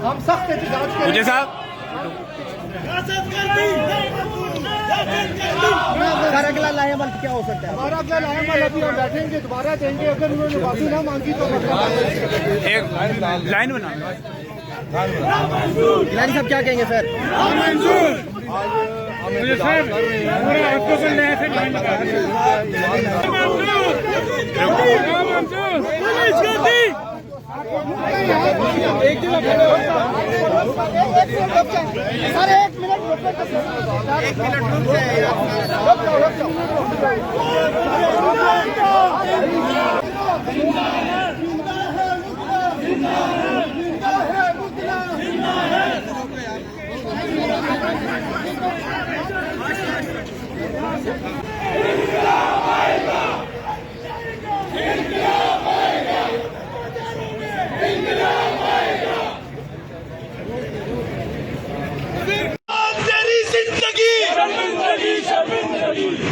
हम सख्त एहतजाज करेंगे। मुझे साहब सर अगला लाहेमल क्या हो सकता है? हमारा अगला लाहेमल अभी हम बैठेंगे, दोबारा देंगे। अगर उन्होंने माफी ना मांगी तो एक लाइन बना। लाइन साहब क्या कहेंगे सर? एक मिनट रुक जाओ।